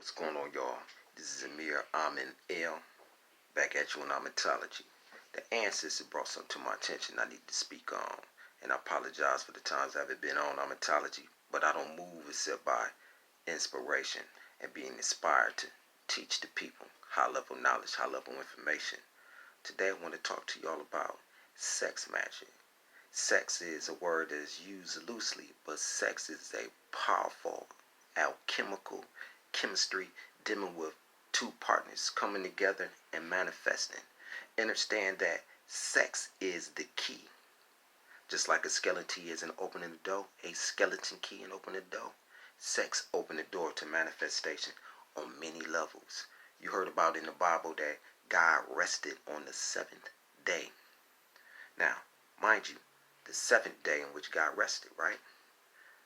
What's going on, y'all? This is Amir Amon back at you on Amitology. The ancestor brought something to my attention I need to speak on, and I apologize for the times I haven't been on Amitology, but I don't move except by inspiration and being inspired to teach the people high-level knowledge, high-level information. Today I want to talk to y'all about sex magic. Sex is a word that is used loosely, but sex is a powerful alchemical chemistry dealing with two partners coming together and manifesting. Understand that sex is the key. Just like a skeleton is in opening the door, a skeleton key in opening the door, sex opened the door to manifestation on many levels. You heard about in the Bible that God rested on the seventh day. Now, mind you, the seventh day in which God rested, right?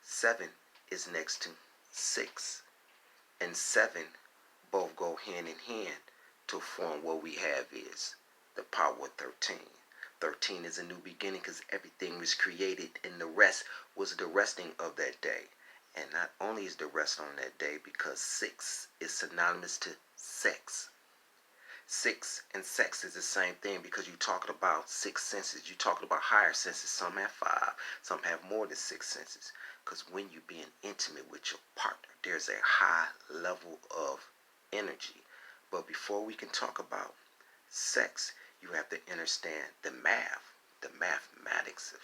7 is next to 6. And 7 both go hand in hand to form what we have is the power of 13. 13 is a new beginning because everything was created, and the rest was the resting of that day. And not only is the rest on that day, because 6 is synonymous to sex. 6 and sex is the same thing because you're talking about 6 senses. You're talking about higher senses. Some have 5. Some have more than 6 senses. Because when you're being intimate with your partner, there's a high level of energy. But before we can talk about sex, you have to understand the mathematics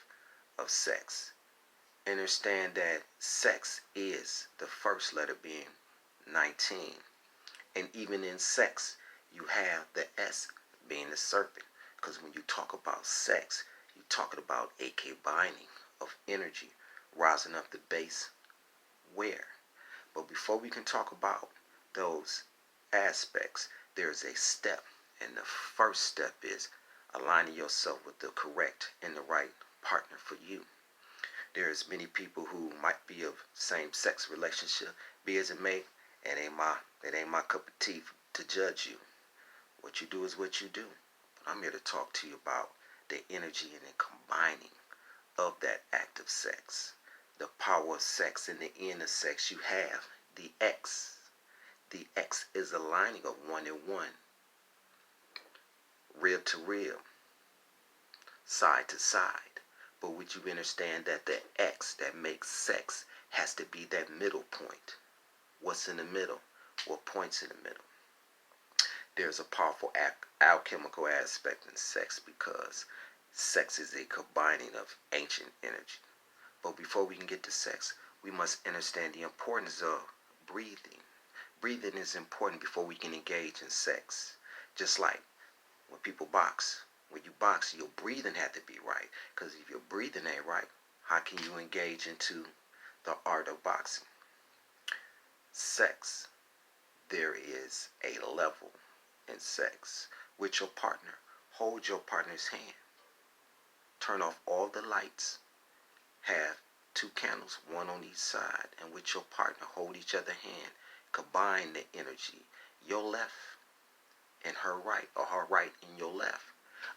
of sex. Understand that sex is the first letter being 19. And even in sex, you have the S being the serpent. Because when you talk about sex, you're talking about a combining of energy rising up the base where. But before we can talk about those aspects, there's a step. And the first step is aligning yourself with the correct and the right partner for you. There's many people who might be of same-sex relationship, be as it may, it ain't my cup of tea to judge you. What you do is what you do. But I'm here to talk to you about the energy and the combining of that act of sex. The power of sex and the end of sex. You have the X. The X is a lining of 1 and 1. Rib to rib. Side to side. But would you understand that the X that makes sex has to be that middle point? What's in the middle? What point's in the middle? There's a powerful alchemical aspect in sex because sex is a combining of ancient energy. But before we can get to sex, we must understand the importance of breathing. Breathing is important before we can engage in sex. Just like when people box. When you box, your breathing had to be right. Because if your breathing ain't right, how can you engage into the art of boxing? Sex. There is a level in sex with your partner. Hold your partner's hand. Turn off all the lights. Have 2 candles, 1 on each side, and with your partner, hold each other's hand. Combine the energy, your left and her right, or her right and your left.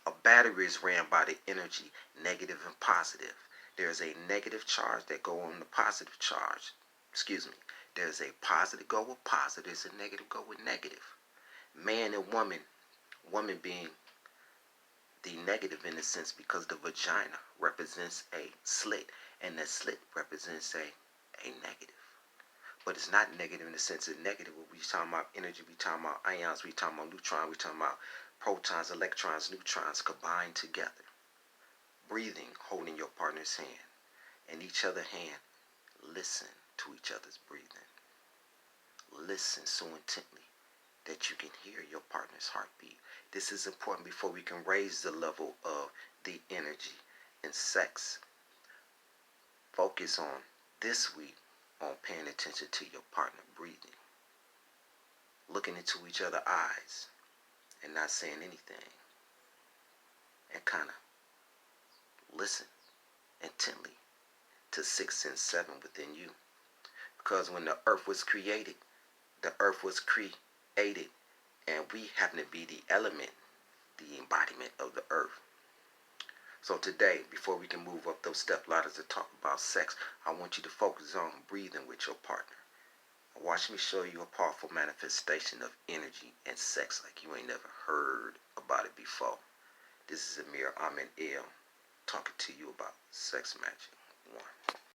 A battery is ran by the energy, negative and positive. There's a negative charge that go on the positive charge. There's a positive go with positive, there's a negative go with negative. Man and woman being the negative in a sense because the vagina represents a slit and that slit represents a negative. But it's not negative in the sense of negative. When we talking about energy, we talking about ions, we talking about neutrons, we talking about protons, electrons, neutrons combined together. Breathing, holding your partner's hand and each other's hand. Listen to each other's breathing. Listen so intently that you can hear your partner's heartbeat. This is important before we can raise the level of the energy in sex. Focus on this week on paying attention to your partner breathing. Looking into each other's eyes and not saying anything. And kind of listen intently to 6 and 7 within you. Because when the earth was created, and we happen to be the element, the embodiment of the earth. So today, before we can move up those step ladders to talk about sex, I want you to focus on breathing with your partner. Watch me show you a powerful manifestation of energy and sex like you ain't never heard about it before. This is Amir Amon talking to you about Sex Magic 1.